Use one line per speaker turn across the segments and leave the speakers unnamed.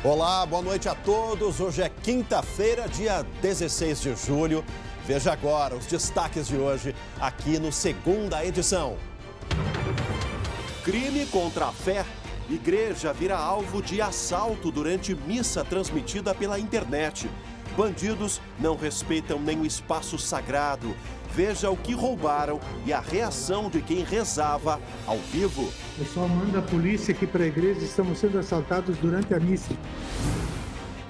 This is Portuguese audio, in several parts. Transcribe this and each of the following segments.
Olá, boa noite a todos. Hoje é quinta-feira, dia 16 de julho. Veja agora os destaques de hoje aqui no Segunda Edição. Crime contra a fé. Igreja vira alvo de assalto durante missa transmitida pela internet. Bandidos não respeitam nem o espaço sagrado. Veja o que roubaram e a reação de quem rezava ao vivo.
O pessoal manda a polícia aqui para a igreja, estamos sendo assaltados durante a missa.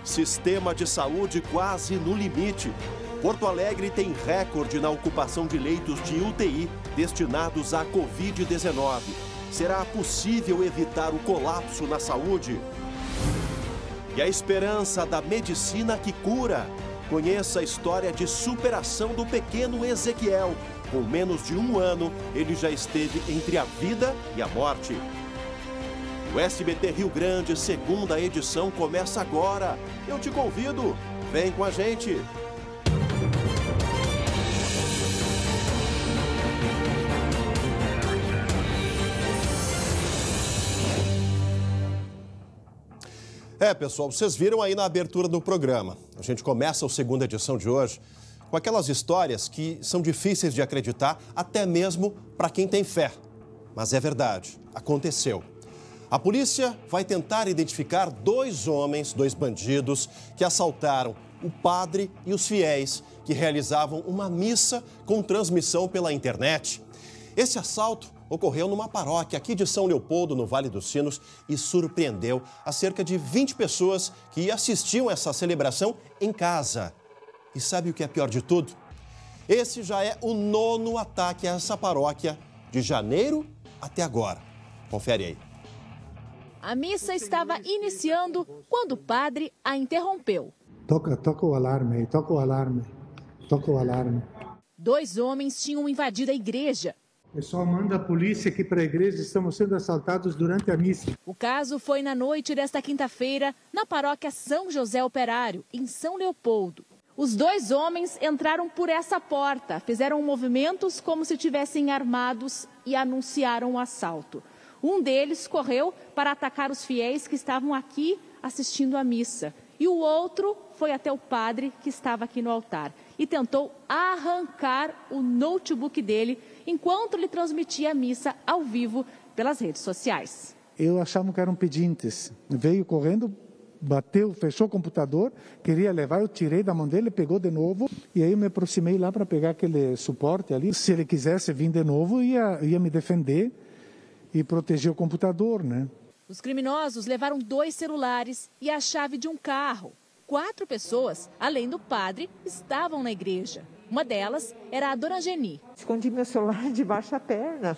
Sistema de saúde quase no limite. Porto Alegre tem recorde na ocupação de leitos de UTI destinados à Covid-19. Será possível evitar o colapso na saúde? E a esperança da medicina que cura. Conheça a história de superação do pequeno Ezequiel. Com menos de um ano, ele já esteve entre a vida e a morte. O SBT Rio Grande, segunda edição, começa agora. Eu te convido, vem com a gente. Pessoal, vocês viram aí na abertura do programa. A gente começa a segunda edição de hoje com aquelas histórias que são difíceis de acreditar, até mesmo para quem tem fé. Mas é verdade, aconteceu. A polícia vai tentar identificar dois bandidos que assaltaram o padre e os fiéis que realizavam uma missa com transmissão pela internet. Esse assalto ocorreu numa paróquia aqui de São Leopoldo, no Vale dos Sinos, e surpreendeu a cerca de 20 pessoas que assistiam essa celebração em casa. E sabe o que é pior de tudo? Esse já é o 9º ataque a essa paróquia de janeiro até agora. Confere aí.
A missa estava iniciando quando o padre a interrompeu.
Toca o alarme aí, toca o alarme.
Dois homens tinham invadido a igreja.
O pessoal manda a polícia aqui para a igreja, estamos sendo assaltados durante a missa.
O caso foi na noite desta quinta-feira, na paróquia São José Operário, em São Leopoldo. Os dois homens entraram por essa porta, fizeram movimentos como se estivessem armados e anunciaram o assalto. Um deles correu para atacar os fiéis que estavam aqui assistindo à missa. E o outro foi até o padre que estava aqui no altar e tentou arrancar o notebook dele enquanto ele transmitia a missa ao vivo pelas redes sociais.
Eu achava que eram pedintes. Veio correndo, bateu, fechou o computador, queria levar, eu tirei da mão dele, pegou de novo. E aí eu me aproximei lá para pegar aquele suporte ali. Se ele quisesse vir de novo, ia me defender e proteger o computador, né?
Os criminosos levaram 2 celulares e a chave de um carro. 4 pessoas, além do padre, estavam na igreja. Uma delas era a dona Geni.
Escondi meu celular debaixo da perna,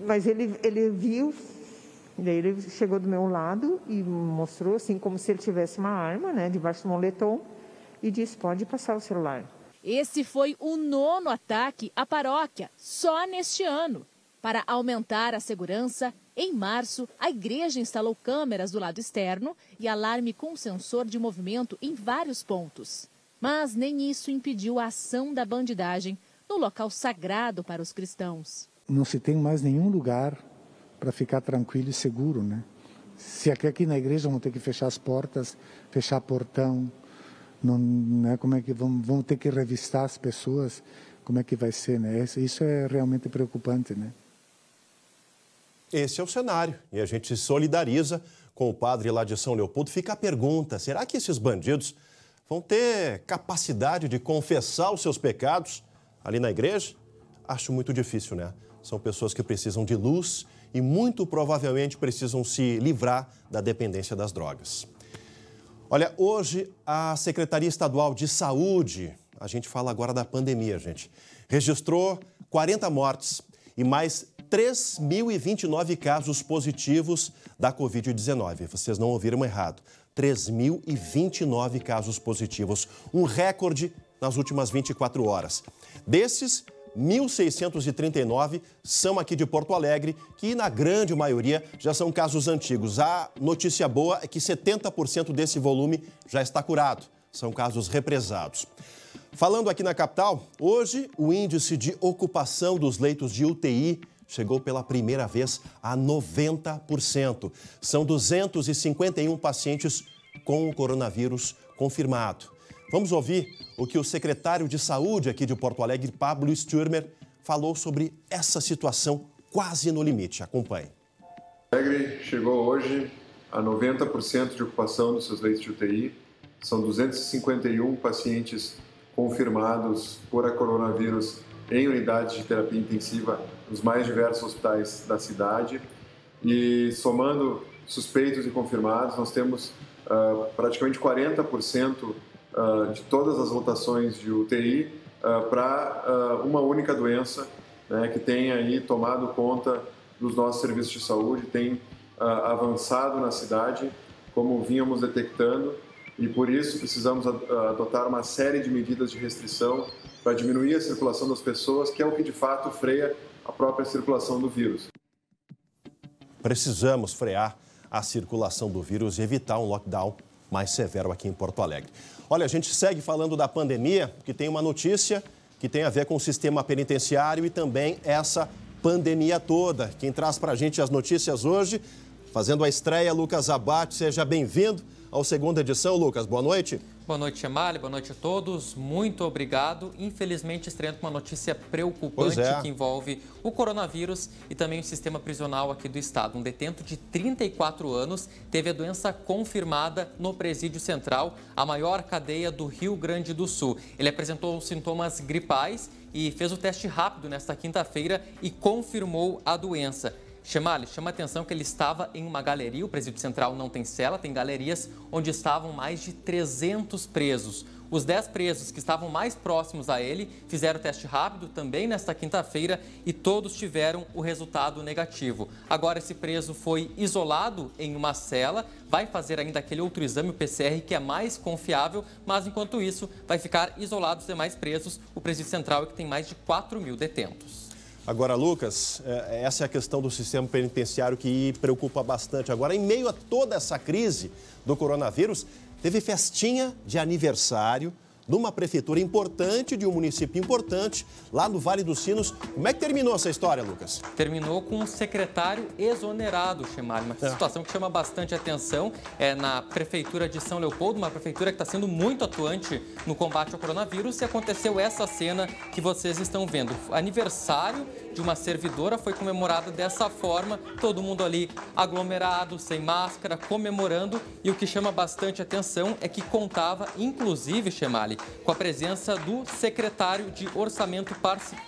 mas ele viu, daí ele chegou do meu lado e mostrou assim como se ele tivesse uma arma, né, debaixo do moletom e disse, pode passar o celular.
Esse foi o 9º ataque à paróquia, só neste ano. Para aumentar a segurança, em março, a igreja instalou câmeras do lado externo e alarme com sensor de movimento em vários pontos. Mas nem isso impediu a ação da bandidagem no local sagrado para os cristãos.
Não se tem mais nenhum lugar para ficar tranquilo e seguro, né? Se aqui na igreja vão ter que fechar as portas, fechar portão, não, né? Como é que vão ter que revistar as pessoas, como é que vai ser, né? Isso é realmente preocupante, né?
Esse é o cenário e a gente se solidariza com o padre lá de São Leopoldo. Fica a pergunta, será que esses bandidos vão ter capacidade de confessar os seus pecados ali na igreja? Acho muito difícil, né? São pessoas que precisam de luz e muito provavelmente precisam se livrar da dependência das drogas. Olha, hoje a Secretaria Estadual de Saúde, a gente fala agora da pandemia, gente, registrou 40 mortes e mais 3.029 casos positivos da Covid-19. Vocês não ouviram errado. 3.029 casos positivos. Um recorde nas últimas 24 horas. Desses, 1.639 são aqui de Porto Alegre, que na grande maioria já são casos antigos. A notícia boa é que 70% desse volume já está curado. São casos represados. Falando aqui na capital, hoje o índice de ocupação dos leitos de UTI chegou pela primeira vez a 90%. São 251 pacientes com o coronavírus confirmado. Vamos ouvir o que o secretário de Saúde aqui de Porto Alegre, Pablo Stürmer, falou sobre essa situação quase no limite. Acompanhe.
Porto Alegre chegou hoje a 90% de ocupação dos seus leitos de UTI. São 251 pacientes confirmados por coronavírus em unidades de terapia intensiva nos mais diversos hospitais da cidade. E somando suspeitos e confirmados, nós temos praticamente 40% de todas as lotações de UTI para uma única doença, né, que tem aí tomado conta dos nossos serviços de saúde, tem avançado na cidade, como vínhamos detectando, e por isso precisamos adotar uma série de medidas de restrição para diminuir a circulação das pessoas, que é o que de fato freia a própria circulação do vírus.
Precisamos frear a circulação do vírus e evitar um lockdown mais severo aqui em Porto Alegre. Olha, a gente segue falando da pandemia, que tem uma notícia que tem a ver com o sistema penitenciário e também essa pandemia toda. Quem traz para a gente as notícias hoje, fazendo a estreia, Lucas Abate. Seja bem-vindo ao segunda edição, Lucas. Boa noite.
Boa noite, Chamali. Boa noite a todos. Muito obrigado. Infelizmente, estreando com uma notícia preocupante que envolve o coronavírus e também o sistema prisional aqui do estado. Um detento de 34 anos teve a doença confirmada no Presídio Central, a maior cadeia do Rio Grande do Sul. Ele apresentou sintomas gripais e fez o teste rápido nesta quinta-feira e confirmou a doença. Chama a atenção que ele estava em uma galeria, o Presídio Central não tem cela, tem galerias onde estavam mais de 300 presos. Os 10 presos que estavam mais próximos a ele fizeram o teste rápido também nesta quinta-feira e todos tiveram o resultado negativo. Agora esse preso foi isolado em uma cela, vai fazer ainda aquele outro exame, o PCR, que é mais confiável, mas enquanto isso vai ficar isolado os demais presos, o Presídio Central, que tem mais de 4.000 detentos.
Agora, Lucas, essa é a questão do sistema penitenciário que preocupa bastante. Agora, em meio a toda essa crise do coronavírus, teve festinha de aniversário numa prefeitura importante, de um município importante, lá no Vale dos Sinos. Como é que terminou essa história, Lucas?
Terminou com um secretário exonerado, Chemali. Uma situação que chama bastante atenção na prefeitura de São Leopoldo, uma prefeitura que está sendo muito atuante no combate ao coronavírus, e aconteceu essa cena que vocês estão vendo. O aniversário de uma servidora foi comemorado dessa forma, todo mundo ali aglomerado, sem máscara, comemorando, e o que chama bastante atenção é que contava, inclusive, Chemali, com a presença do secretário de Orçamento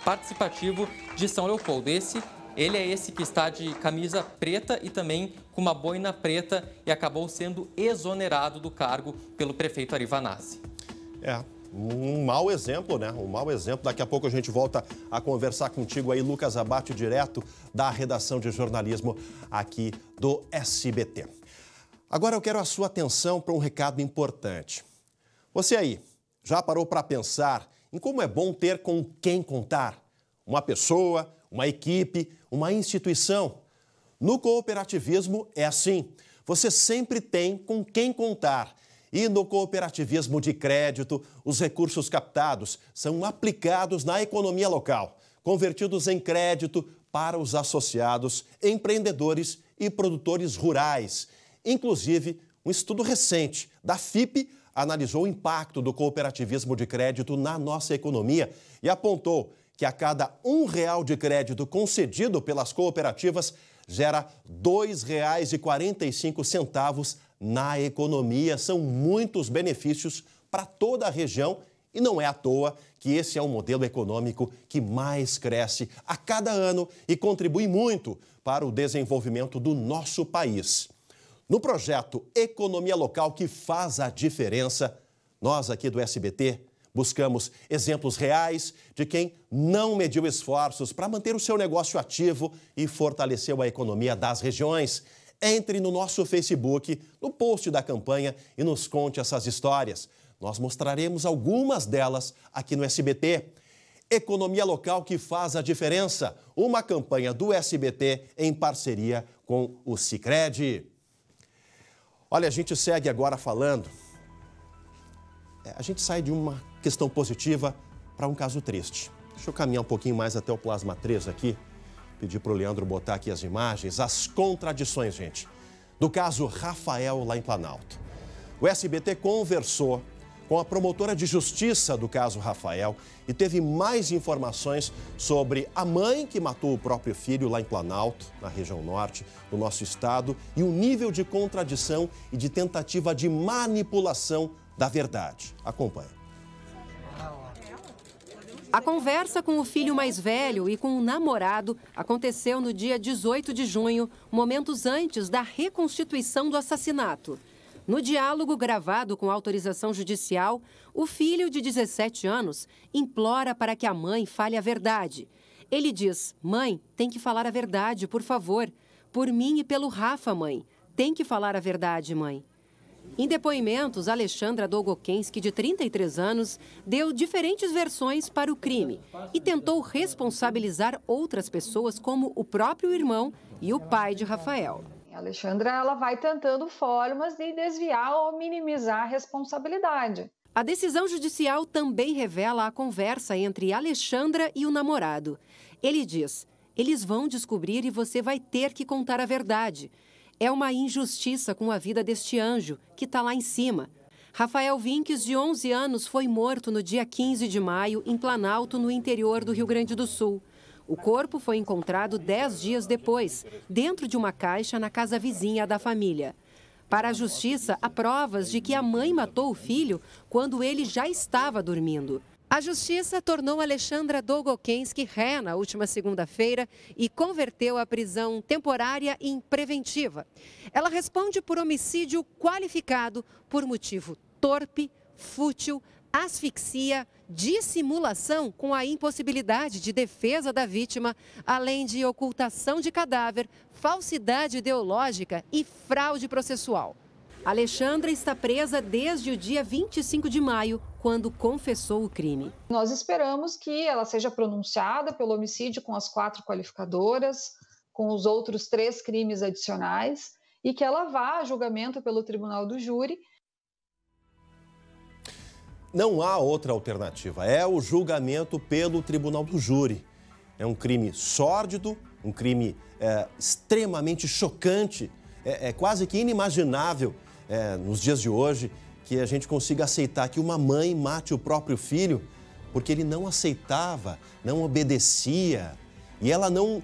Participativo de São Leopoldo. Ele é esse que está de camisa preta e também com uma boina preta e acabou sendo exonerado do cargo pelo prefeito Ari Vanassi.
Um mau exemplo, né? Um mau exemplo. Daqui a pouco a gente volta a conversar contigo aí, Lucas Abate, direto da redação de jornalismo aqui do SBT. Agora eu quero a sua atenção para um recado importante. Você aí, já parou para pensar em como é bom ter com quem contar? Uma pessoa, uma equipe, uma instituição. No cooperativismo é assim. Você sempre tem com quem contar. E no cooperativismo de crédito, os recursos captados são aplicados na economia local, convertidos em crédito para os associados, empreendedores e produtores rurais. Inclusive, um estudo recente da FIPE analisou o impacto do cooperativismo de crédito na nossa economia e apontou que a cada R$1 de crédito concedido pelas cooperativas gera R$ 2,45 na economia. São muitos benefícios para toda a região e não é à toa que esse é o modelo econômico que mais cresce a cada ano e contribui muito para o desenvolvimento do nosso país. No projeto Economia Local que faz a diferença, nós aqui do SBT buscamos exemplos reais de quem não mediu esforços para manter o seu negócio ativo e fortaleceu a economia das regiões. Entre no nosso Facebook, no post da campanha e nos conte essas histórias. Nós mostraremos algumas delas aqui no SBT. Economia Local que faz a diferença. Uma campanha do SBT em parceria com o Sicredi. Olha, a gente segue agora falando. A gente sai de uma questão positiva para um caso triste. Deixa eu caminhar um pouquinho mais até o Plasma 3 aqui. Pedir para o Leandro botar aqui as imagens, as contradições, gente, do caso Rafael lá em Planalto. O SBT conversou com a promotora de justiça do caso Rafael e teve mais informações sobre a mãe que matou o próprio filho lá em Planalto, na região norte do nosso estado, e o nível de contradição e de tentativa de manipulação da verdade. Acompanhe.
A conversa com o filho mais velho e com o namorado aconteceu no dia 18 de junho, momentos antes da reconstituição do assassinato. No diálogo gravado com autorização judicial, o filho de 17 anos implora para que a mãe fale a verdade. Ele diz: "Mãe, tem que falar a verdade, por favor. Por mim e pelo Rafa, mãe. Tem que falar a verdade, mãe." Em depoimentos, Alexandra Dolgokenski, de 33 anos, deu diferentes versões para o crime e tentou responsabilizar outras pessoas, como o próprio irmão e o pai de Rafael.
A Alexandra, ela vai tentando formas de desviar ou minimizar a responsabilidade.
A decisão judicial também revela a conversa entre Alexandra e o namorado. Ele diz: "Eles vão descobrir e você vai ter que contar a verdade. É uma injustiça com a vida deste anjo, que está lá em cima." Rafael Vinques, de 11 anos, foi morto no dia 15 de maio, em Planalto, no interior do Rio Grande do Sul. O corpo foi encontrado 10 dias depois, dentro de uma caixa na casa vizinha da família. Para a justiça, há provas de que a mãe matou o filho quando ele já estava dormindo. A justiça tornou Alexandra Dolgokenski ré na última segunda-feira e converteu a prisão temporária em preventiva. Ela responde por homicídio qualificado por motivo torpe, fútil, asfixia, dissimulação com a impossibilidade de defesa da vítima, além de ocultação de cadáver, falsidade ideológica e fraude processual. Alexandra está presa desde o dia 25 de maio, quando confessou o crime.
Nós esperamos que ela seja pronunciada pelo homicídio com as 4 qualificadoras, com os outros 3 crimes adicionais, e que ela vá a julgamento pelo Tribunal do Júri.
Não há outra alternativa, é o julgamento pelo Tribunal do Júri. É um crime sórdido, um crime extremamente chocante, é quase que inimaginável nos dias de hoje que a gente consiga aceitar que uma mãe mate o próprio filho porque ele não aceitava, não obedecia e ela não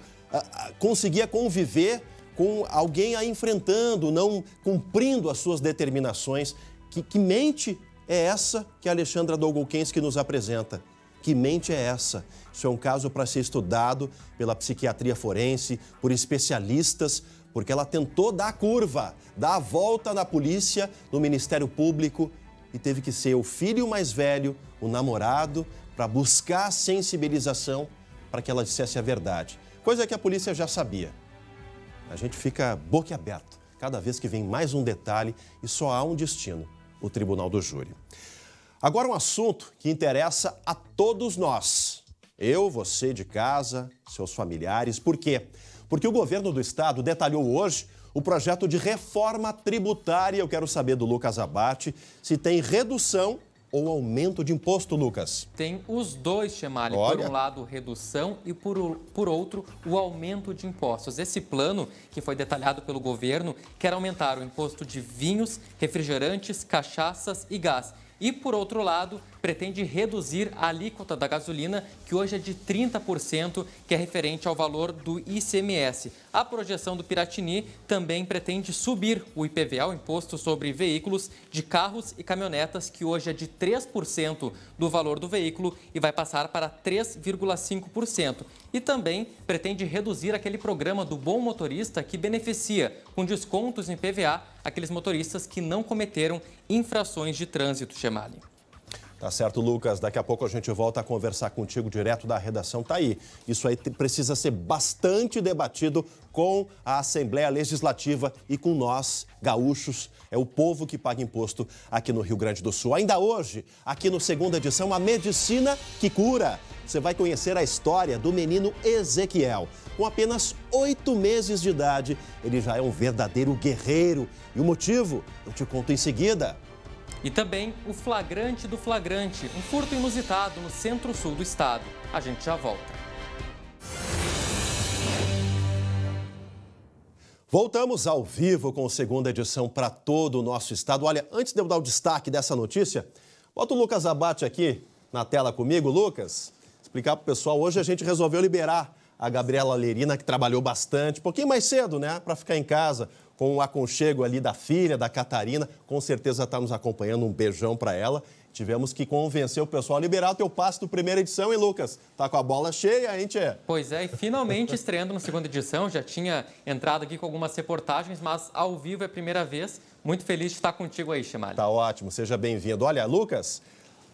conseguia conviver com alguém a enfrentando, não cumprindo as suas determinações. Que mente é essa que a Alexandra Dolgokenski nos apresenta? Que mente é essa? Isso é um caso para ser estudado pela psiquiatria forense, por especialistas, porque ela tentou dar a curva, dar a volta na polícia, no Ministério Público, e teve que ser o filho mais velho, o namorado, para buscar a sensibilização para que ela dissesse a verdade. Coisa que a polícia já sabia. A gente fica boquiaberto cada vez que vem mais um detalhe e só há um destino: o Tribunal do Júri. Agora um assunto que interessa a todos nós. Eu, você de casa, seus familiares. Por quê? Porque o governo do estado detalhou hoje o projeto de reforma tributária. Eu quero saber do Lucas Abate se tem redução ou aumento de imposto, Lucas.
Tem os dois, Chemali. Por um lado, redução e por outro, o aumento de impostos. Esse plano, que foi detalhado pelo governo, quer aumentar o imposto de vinhos, refrigerantes, cachaças e gás. E, por outro lado, pretende reduzir a alíquota da gasolina, que hoje é de 30%, que é referente ao valor do ICMS. A projeção do Piratini também pretende subir o IPVA, o Imposto sobre Veículos de Carros e Caminhonetas, que hoje é de 3% do valor do veículo e vai passar para 3,5%. E também pretende reduzir aquele programa do Bom Motorista, que beneficia com descontos em IPVA aqueles motoristas que não cometeram infrações de trânsito, Chemali.
Tá certo, Lucas. Daqui a pouco a gente volta a conversar contigo direto da redação. Tá aí. Isso aí precisa ser bastante debatido com a Assembleia Legislativa e com nós, gaúchos. É o povo que paga imposto aqui no Rio Grande do Sul. Ainda hoje, aqui no Segunda Edição, a medicina que cura. Você vai conhecer a história do menino Ezequiel. Com apenas 8 meses de idade, ele já é um verdadeiro guerreiro. E o motivo, eu te conto em seguida.
E também o flagrante do flagrante, um furto inusitado no centro-sul do estado. A gente já volta.
Voltamos ao vivo com a segunda edição para todo o nosso estado. Olha, antes de eu dar o destaque dessa notícia, bota o Lucas Abate aqui na tela comigo. Lucas, explicar para o pessoal, hoje a gente resolveu liberar a Gabriela Lerina, que trabalhou bastante, um pouquinho mais cedo, né, para ficar em casa, com o aconchego ali da filha, da Catarina. Com certeza está nos acompanhando, um beijão para ela. Tivemos que convencer o pessoal a liberar o teu passe do primeira edição, hein, Lucas? Tá com a bola cheia, hein, tchê?
Pois é, e finalmente estreando na segunda edição. Já tinha entrado aqui com algumas reportagens, mas ao vivo é a primeira vez. Muito feliz de estar contigo aí, Chemali.
Tá ótimo, seja bem-vindo. Olha, Lucas,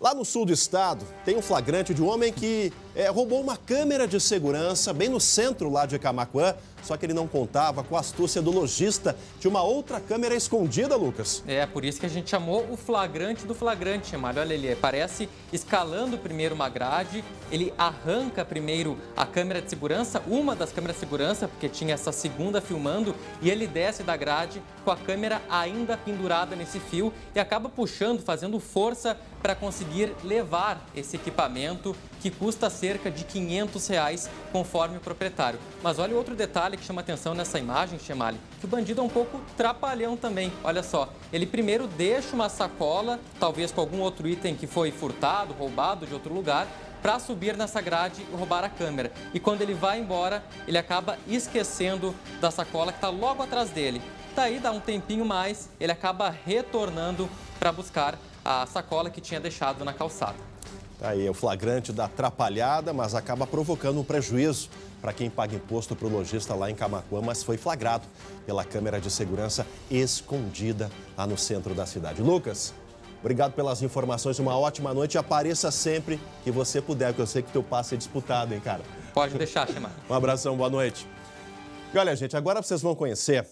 lá no sul do estado tem um flagrante de um homem que roubou uma câmera de segurança bem no centro lá de Camaquã, só que ele não contava com a astúcia do lojista de uma outra câmera escondida, Lucas.
É, por isso que a gente chamou o flagrante do flagrante, Chemali. Olha, ele parece escalando primeiro uma grade, ele arranca primeiro a câmera de segurança, uma das câmeras de segurança, porque tinha essa segunda filmando, e ele desce da grade com a câmera ainda pendurada nesse fio e acaba puxando, fazendo força para conseguir levar esse equipamento que custa cerca de R$500, conforme o proprietário. Mas olha outro detalhe que chama atenção nessa imagem, Chemali, que o bandido é um pouco trapalhão também. Olha só, ele primeiro deixa uma sacola, talvez com algum outro item que foi furtado, roubado de outro lugar, para subir nessa grade e roubar a câmera. E quando ele vai embora, ele acaba esquecendo da sacola que está logo atrás dele. Daí dá um tempinho mais, ele acaba retornando para buscar a sacola que tinha deixado na calçada.
Tá aí, o flagrante da atrapalhada, mas acaba provocando um prejuízo para quem paga imposto para o lojista lá em Camaquã, mas foi flagrado pela câmera de segurança escondida lá no centro da cidade. Lucas, obrigado pelas informações, uma ótima noite e apareça sempre que você puder, porque eu sei que teu passe é disputado, hein, cara?
Pode deixar, Chemar.
Um abração, boa noite. E olha, gente, agora vocês vão conhecer.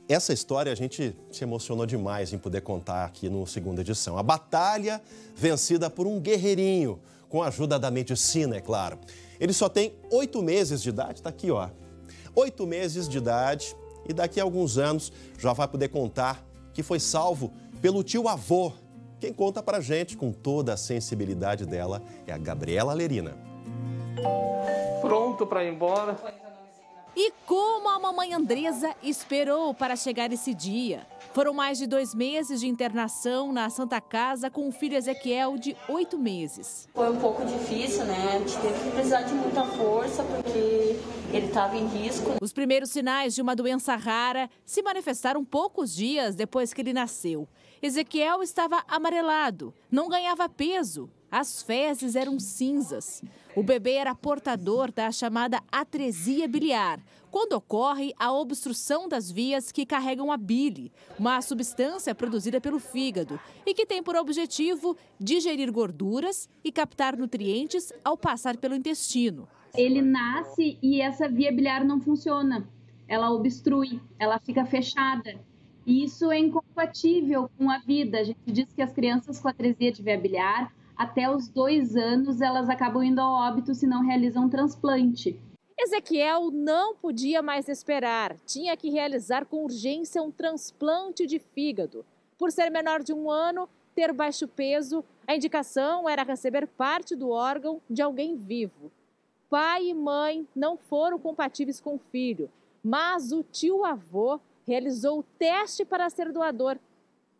Essa história a gente se emocionou demais em poder contar aqui no segunda edição. A batalha vencida por um guerreirinho, com a ajuda da medicina, é claro. Ele só tem 8 meses de idade, tá aqui, ó. 8 meses de idade e daqui a alguns anos já vai poder contar que foi salvo pelo tio-avô. Quem conta pra gente com toda a sensibilidade dela é a Gabriela Lerina.
Pronto para ir embora.
E como a mamãe Andresa esperou para chegar esse dia? Foram mais de 2 meses de internação na Santa Casa com o filho Ezequiel de 8 meses.
Foi um pouco difícil, né? A gente teve que precisar de muita força porque ele estava em risco.
Os primeiros sinais de uma doença rara se manifestaram poucos dias depois que ele nasceu. Ezequiel estava amarelado, não ganhava peso. As fezes eram cinzas. O bebê era portador da chamada atresia biliar, quando ocorre a obstrução das vias que carregam a bile, uma substância produzida pelo fígado e que tem por objetivo digerir gorduras e captar nutrientes ao passar pelo intestino.
Ele nasce e essa via biliar não funciona, ela obstrui, ela fica fechada. E isso é incompatível com a vida. A gente diz que as crianças com atresia de via biliar, até os 2 anos, elas acabam indo ao óbito se não realizam um transplante.
Ezequiel não podia mais esperar. Tinha que realizar com urgência um transplante de fígado. Por ser menor de 1 ano, ter baixo peso, a indicação era receber parte do órgão de alguém vivo. Pai e mãe não foram compatíveis com o filho, mas o tio-avô realizou o teste para ser doador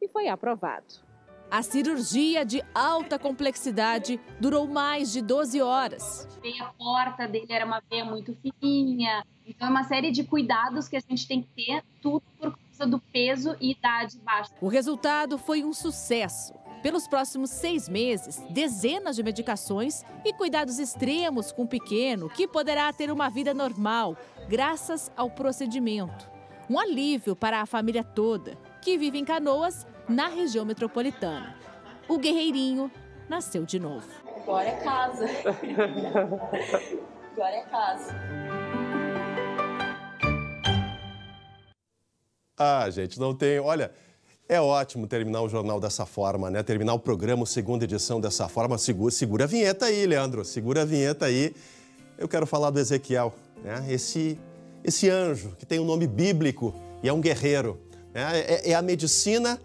e foi aprovado. A cirurgia de alta complexidade durou mais de 12 horas.
A veia porta dele era uma veia muito fininha, então é uma série de cuidados que a gente tem que ter, tudo por causa do peso e idade baixa.
O resultado foi um sucesso. Pelos próximos 6 meses, dezenas de medicações e cuidados extremos com o pequeno, que poderá ter uma vida normal, graças ao procedimento. Um alívio para a família toda, que vive em Canoas, na região metropolitana. O guerreirinho nasceu de novo.
Agora é casa. Agora é casa.
Ah, gente, não tem... Olha, é ótimo terminar o jornal dessa forma, né? Terminar o programa, segunda edição dessa forma. Segura a vinheta aí, Leandro. Segura a vinheta aí. Eu quero falar do Ezequiel, né? Esse anjo que tem um nome bíblico e é um guerreiro. É a medicina,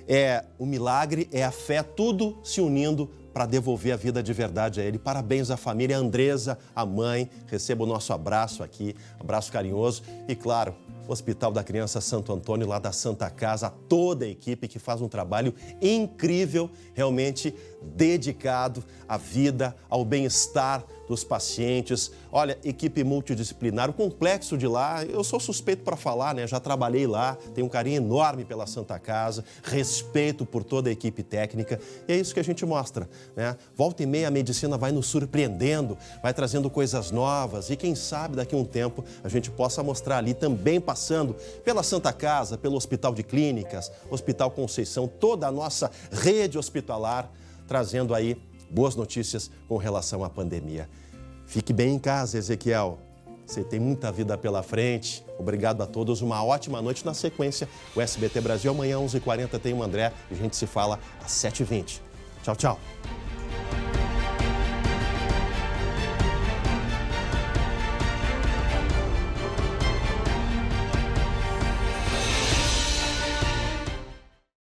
é o milagre, é a fé, tudo se unindo para devolver a vida de verdade a ele. Parabéns à família, a Andresa, a mãe. Receba o nosso abraço aqui, abraço carinhoso. E, claro, Hospital da Criança Santo Antônio, lá da Santa Casa, a toda a equipe que faz um trabalho incrível, realmente dedicado à vida, ao bem-estar dos pacientes. Olha, equipe multidisciplinar, o complexo de lá, eu sou suspeito para falar, né? Já trabalhei lá, tenho um carinho enorme pela Santa Casa, respeito por toda a equipe técnica, e é isso que a gente mostra, né? Volta e meia a medicina vai nos surpreendendo, vai trazendo coisas novas, e quem sabe daqui a um tempo a gente possa mostrar ali também passando pela Santa Casa, pelo Hospital de Clínicas, Hospital Conceição, toda a nossa rede hospitalar, trazendo aí boas notícias com relação à pandemia. Fique bem em casa, Ezequiel. Você tem muita vida pela frente. Obrigado a todos. Uma ótima noite. Na sequência, o SBT Brasil. Amanhã, 11h40, tem o André. E a gente se fala às 7h20. Tchau, tchau.